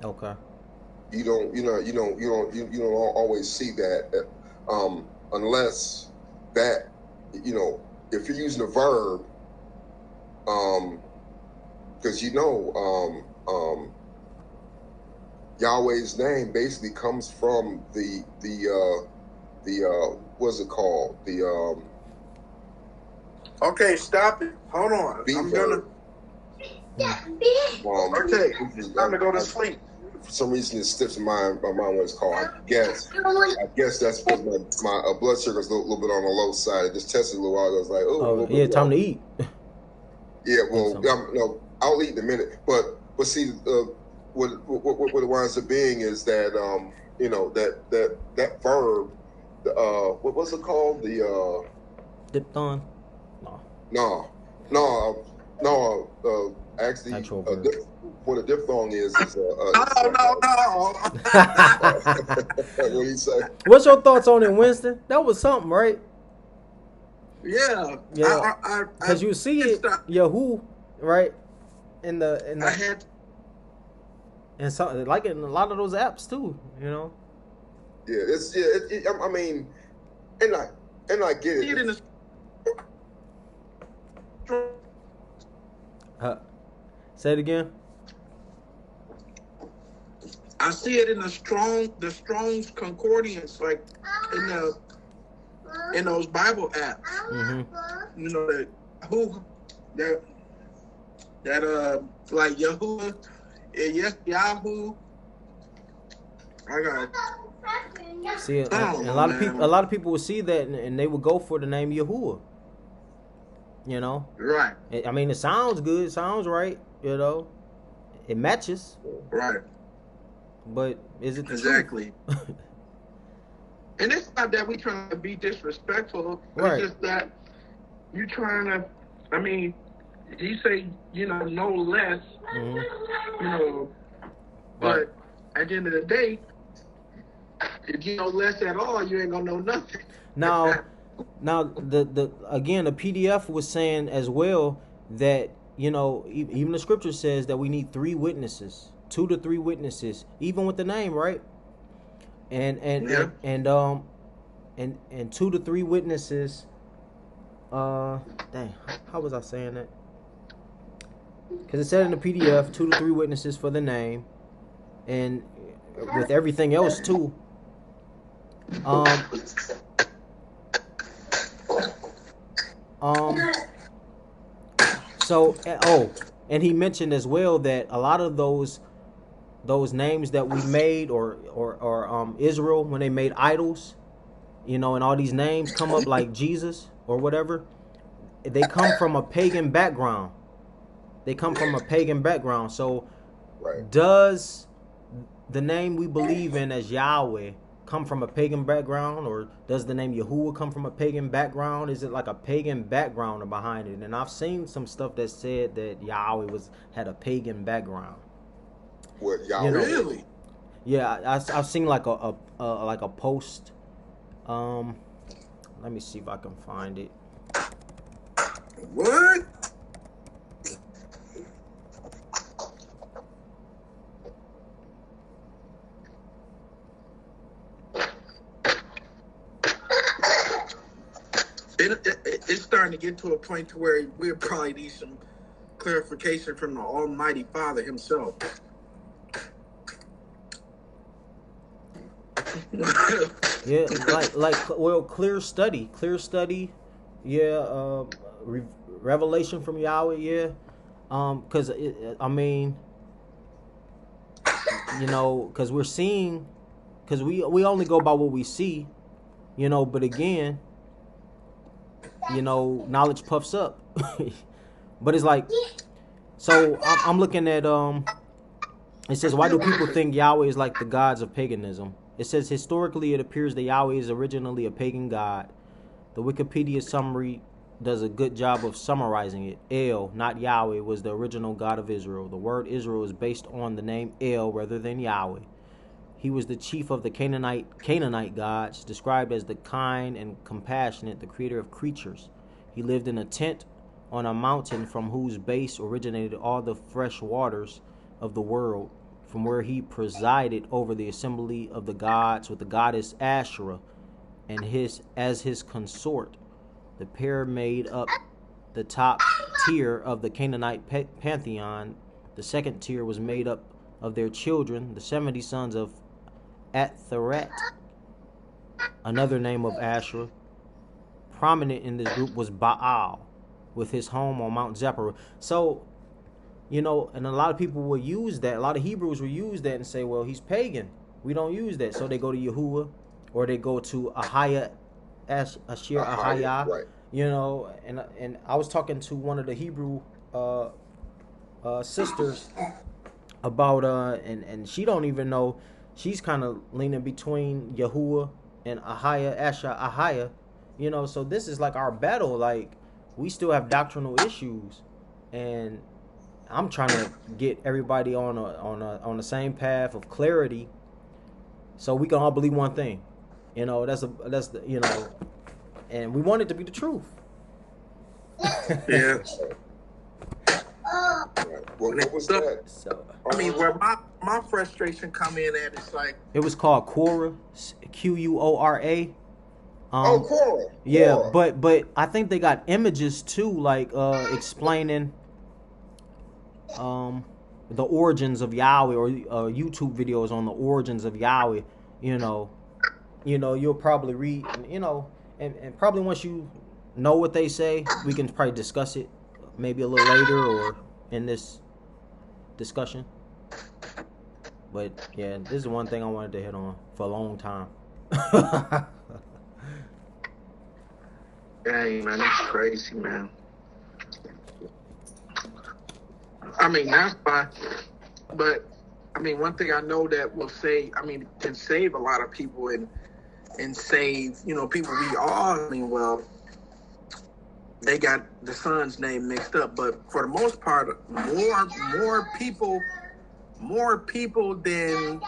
Okay. You don't always see that, unless that, you know, if you're using a verb, because Yahweh's name basically comes from the what's it called, okay, stop it, hold on, I'm gonna okay, it's time to go to sleep. For some reason, it slips in my mind what it's called. I guess that's because my blood sugar's a little bit on the low side. I just tested a little while ago. I was like, oh yeah, time to eat. Yeah, well, no, I'll eat in a minute. But see, what it winds up being is that you know, that verb, what was it called? The diphthong. No. Actually, what a diphthong is no. What do you say? What's your thoughts on it, Winston? That was something, right? Yeah. Because you see it, Yahoo, right? In the I had, and so, like in a lot of those apps too, you know. Yeah, I mean, and I get it. Say it again. I see it in the Strong's Concordance, like in those Bible apps. Mm-hmm. You know that like Yahuwah, yes, Yahoo. I got see it, and a lot of people would see that and they would go for the name Yahuwah. You know, right? I mean, it sounds good, it sounds right. You know, it matches, right? But is it exactly? And it's not that we trying to be disrespectful. Right. It's just that you trying to. I mean, you say, you know, no less. Mm-hmm. You know, but at the end of the day, if you know less at all, you ain't gonna know nothing. Now, the again, the PDF was saying as well that, you know, even the scripture says that we need 3 witnesses, 2 to 3 witnesses, even with the name, right? and 2 to 3 witnesses. Dang, how was I saying that? Because it said in the PDF 2 to 3 witnesses for the name, and with everything else too. So and he mentioned as well that a lot of those names that we made or Israel, when they made idols, and all these names come up like Jesus or whatever, they come from a pagan background. So does the name we believe in as Yahweh come from a pagan background, or does the name Yahuwah come from a pagan background? Is it like a pagan background behind it? And I've seen some stuff that said that Yahweh had a pagan background. What, Yahweh? Really? Yeah, I've seen like a post. Let me see if I can find it. What? It's starting to get to a point to where we'll probably need some clarification from the Almighty Father himself. Yeah, clear study. Yeah, revelation from Yahweh. Yeah, because because we're seeing, because we only go by what we see, But again, knowledge puffs up. But it's like, so I'm looking at it says, why do people think Yahweh is like the gods of paganism? It says, historically, it appears that Yahweh is originally a pagan god. The Wikipedia summary does a good job of summarizing it. El, not Yahweh, was the original god of Israel. The word Israel is based on the name El rather than Yahweh. He was the chief of the Canaanite gods, described as the kind and compassionate, the creator of creatures. He lived in a tent on a mountain from whose base originated all the fresh waters of the world, from where he presided over the assembly of the gods with the goddess Asherah and as his consort. The pair made up the top tier of the Canaanite pantheon. The second tier was made up of their children, the 70 sons of Atharat, another name of Asherah. Prominent in this group was Baal, with his home on Mount Zephyr. So, and a lot of people will use that. A lot of Hebrews will use that and say, well, he's pagan. We don't use that. So they go to Yahuwah, or they go to Asher, Ahaya, right. And I was talking to one of the Hebrew sisters about and she don't even know. She's kind of leaning between Yahuwah and Asher, Ahaya, so this is like our battle. Like, we still have doctrinal issues, and I'm trying to get everybody on the same path of clarity, so we can all believe one thing. That's the and we want it to be the truth. Yeah. What was that? So, where my frustration come in at, it's like, it was called Quora, Quora. Quora. Yeah, Quora. but I think they got images too, like explaining the origins of Yahweh, or YouTube videos on the origins of Yahweh. You'll probably read, and probably once you know what they say, we can probably discuss it maybe a little later or in this discussion. But yeah, this is one thing I wanted to hit on for a long time. dang, man, that's crazy, man. That's fine. But, one thing I know that will say, can save a lot of people and save, people we all, well, they got the son's name mixed up. But for the most part, more people than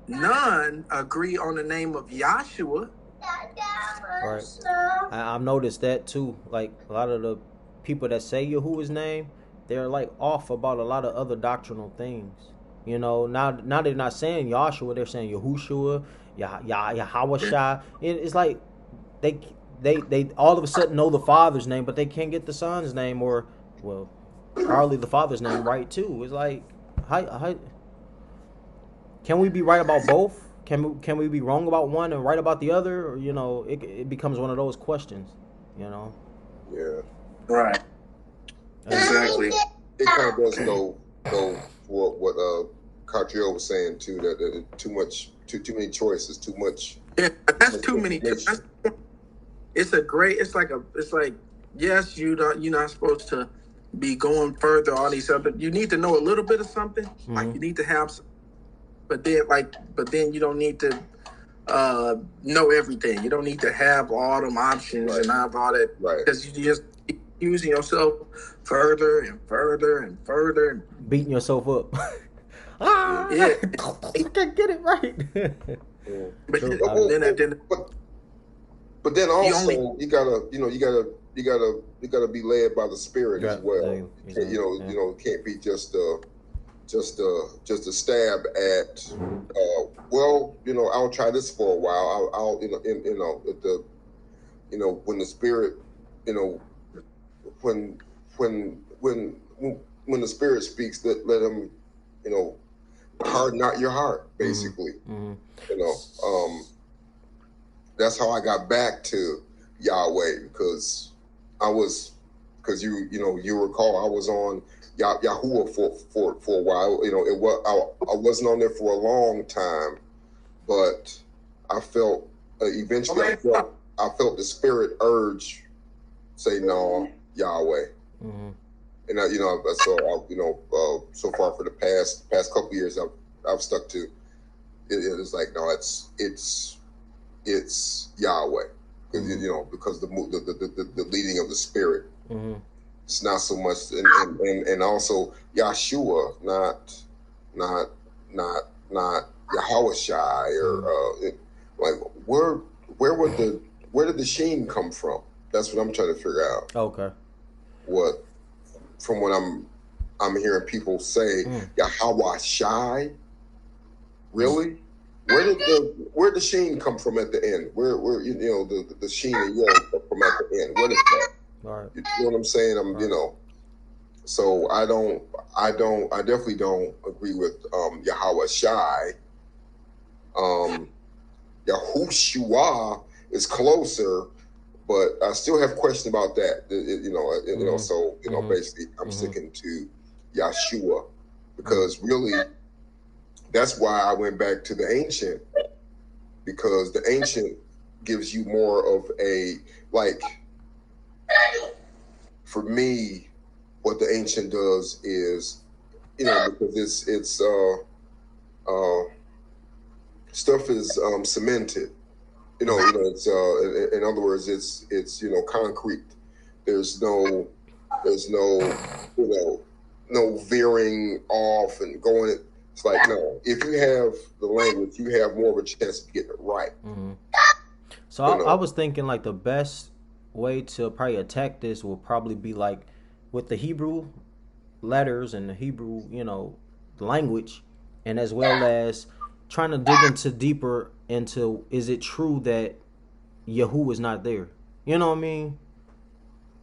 none agree on the name of Yahshua. Right. I've noticed that too. Like, a lot of the people that say Yahuwah's name, they're like off about a lot of other doctrinal things. You know, now they're not saying Yahshua, they're saying Yahushua, YAHWEH. It's like they all of a sudden know the Father's name, but they can't get the Son's name, or well, probably the Father's name right too. It's like, how can we be right about both? Can we be wrong about one and right about the other? Or, you know, it becomes one of those questions. You know. Yeah. Right. Exactly. It kind of does go for what Catriel was saying too, that too many choices, too much. Yeah, that's too many. It's like yes, you're not supposed to be going further, all these other. You need to know a little bit of something. Mm-hmm. Like you need to have some, but then you don't need to know everything. You don't need to have all them options and have all that, because you just keep using yourself further and further and further and beating yourself up. Yeah, get it right. But then also you gotta be led by the Spirit as well. It can't be just a stab at. I'll try this for a while. I'll when the Spirit, when the Spirit speaks, let him, harden not your heart, basically. Mm-hmm. That's how I got back to Yahweh, because you recall I was on YAHWEH for a while. I wasn't on there for a long time, but I felt eventually I felt the Spirit urge say no, Yahweh. Mm-hmm. And so far for the past couple of years, I've stuck to it. It's like, no, it's Yahweh, because the leading of the Spirit. Mm-hmm. It's not so much, and also Yahshua, not YAHWEH, or where did the sheen come from? That's what I'm trying to figure out. Okay. From what I'm hearing people say, YAHWEH, really? Where did the sheen come from at the end? Where the sheen and yell come from at the end? What is that? Right. You know what I'm saying? So I definitely don't agree with YAHWEH. Yahushua is closer, but I still have questions about that. So basically, I'm sticking to Yahshua, because really, that's why I went back to the ancient, because the ancient gives you more of a, like, for me, what the ancient does is, because it's stuff is cemented. It's in other words, it's concrete. There's no no veering off and going. It's like, no, if you have the language, you have more of a chance of getting it right. Mm-hmm. So I was thinking, like, the best way to probably attack this will probably be like with the Hebrew letters and the Hebrew, language, and as well as trying to dig deeper into, is it true that Yahuwah is not there? You know what I mean?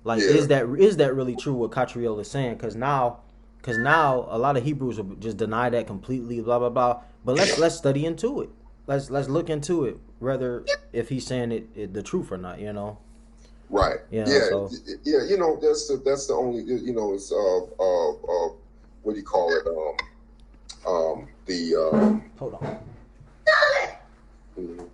Like, is that really true what Catriel is saying? Because now a lot of Hebrews will just deny that completely, blah blah blah. But let's study into it. Let's look into it, whether if he's saying it the truth or not. Right. Yeah. So. Yeah. That's the only. It's what do you call it? Hold on. Mm-hmm.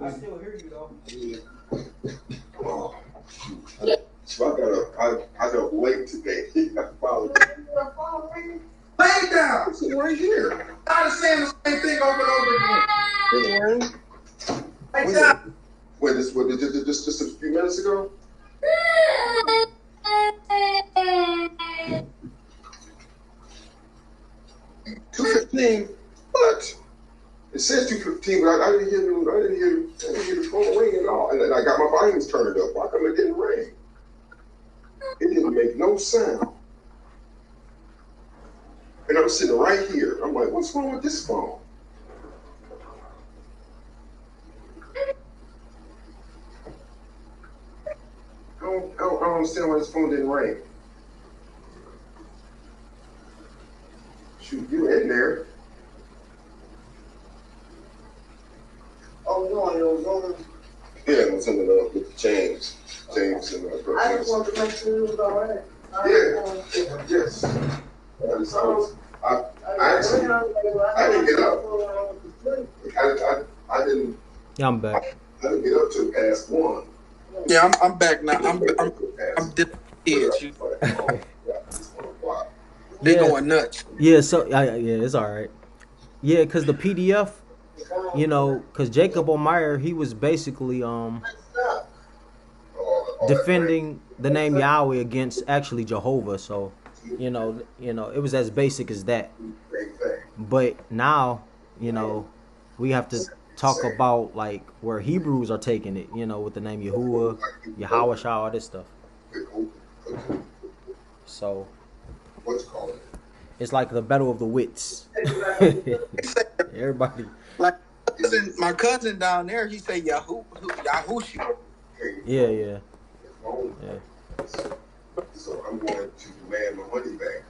I still hear you though. So I got late today. Lay down. It's right here. I'm saying the same thing over and over again. Lay down. Wait, just a few minutes ago? 2:15. What? It says 2:15, but I didn't hear the phone ring at all. And then I got my volumes turned up. Why come it didn't ring? It didn't make no sound. And I'm sitting right here. I'm like, what's wrong with this phone? I don't understand why this phone didn't ring. Shoot, you in there. Oh, no, it was on. Yeah, it was in the with James. James and I just wanted to make sure it was all right. Yes. I didn't get up. I didn't. Yeah, I'm back. I didn't get up till past 1. Yeah, I'm back now. I'm different kids. They going nuts. Yeah, so yeah, it's all right. Yeah, because the PDF, you know, because Jacob O'Meyer, he was basically defending the name Yahweh against actually Jehovah. So, you know, it was as basic as that. But now, you know, we have to talk about like where Hebrews are taking it, you know, with the name YAHWEH, YAHWEH, all this stuff. So it's like the battle of the wits. Everybody. Like my cousin down there, he say Yahushua. Yeah. So I'm going to demand my money back.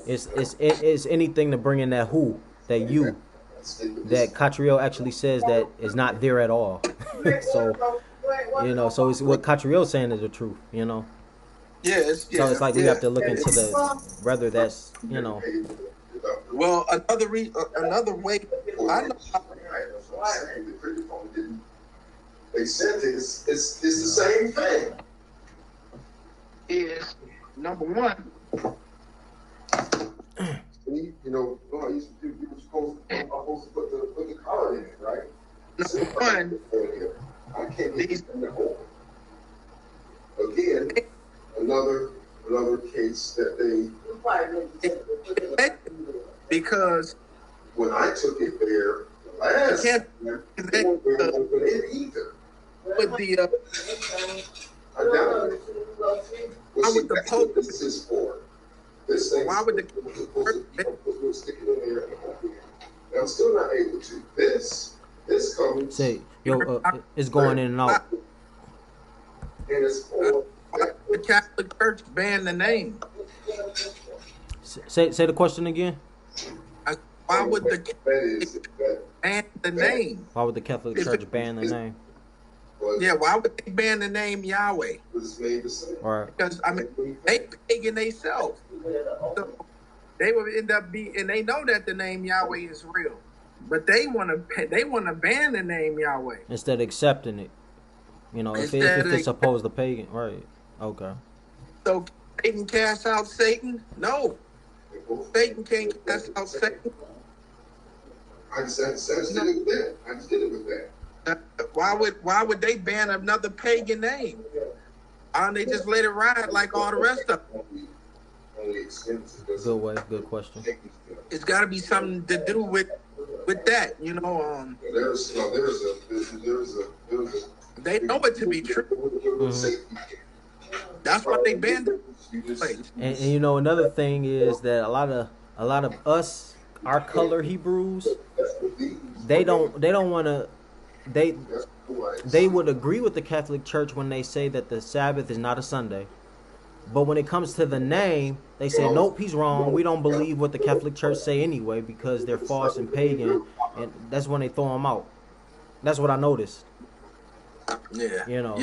It's anything to bring in that who, that you, that Catriel actually says that is not there at all. So, you know, so it's what Catriel's saying is the truth, you know. So it's like we have to look into the whether that's, you know. Well, another way I know. They said it's the same thing. Is number one. You know, you were supposed to put the color in it, right? Number one. I can't these again. Another case that they because when I took it there last year, they weren't open it either. With the I doubt it. Why would the Pope? This is for this thing. Why would the stick it in there and open it? I'm still not able to. This comes. Say, it's going in and out. And it's for the Catholic Church ban the name. Say the question again. Why would the ban the name? Why would the Catholic Church ban the name? Yeah, why would they ban the name Yahweh? Right. Because I mean, they pagan themselves. So they would end up and they know that the name Yahweh is real, but they want to ban the name Yahweh instead of accepting it. You know, if it's opposed to pagan, right? Okay. So Satan cast out Satan? No, Satan can't cast out Satan. I just did it with that. I just did it with that. Why would they ban another pagan name? Why don't they just let it ride like all the rest of them? Good question. It's got to be something to do with that, you know. They know it to be true. Mm-hmm. That's why they banned it. And you know, another thing is that a lot of us, our color Hebrews, they don't want to. They would agree with the Catholic Church when they say that the Sabbath is not a Sunday. But when it comes to the name, they say, nope, he's wrong. We don't believe what the Catholic Church say anyway because they're false and pagan. And that's when they throw them out. That's what I noticed. Yeah. You know.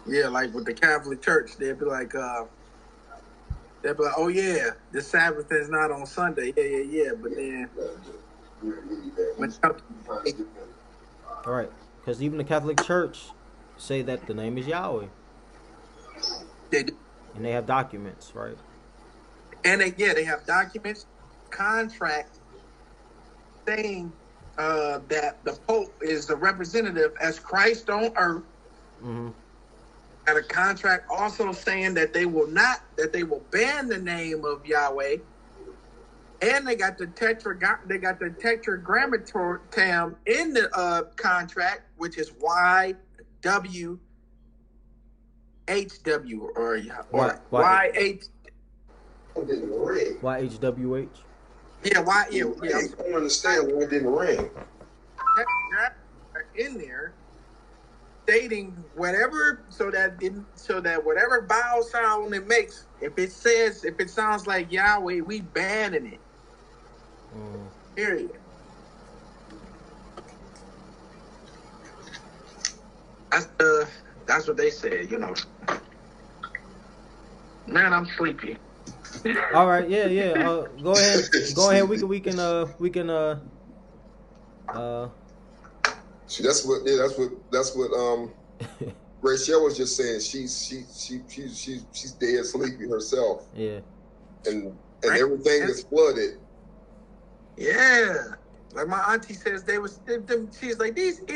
Yeah, like with the Catholic Church, they'd be like, oh yeah, the Sabbath is not on Sunday. Yeah. But then all right, because even the Catholic Church say that the name is Yahweh. They do. And they have documents, right? And they have documents, contracts saying that the Pope is the representative as Christ on earth. Mm-hmm. And a contract also saying that they will ban the name of Yahweh And they got the tetragrammaton in the contract, which is YWHW or YH. YHWH. Yeah, I don't understand why it didn't ring. In there, stating whatever, so that whatever vowel sound it makes, if it sounds like Yahweh, we banning it. Period. That's what they said, you know. Man, I'm sleepy. All right, yeah. Go ahead. We can. See, that's what Rachel was just saying. She's dead sleepy herself. Yeah. And everything is flooded. Yeah. Like my auntie says, she's like, these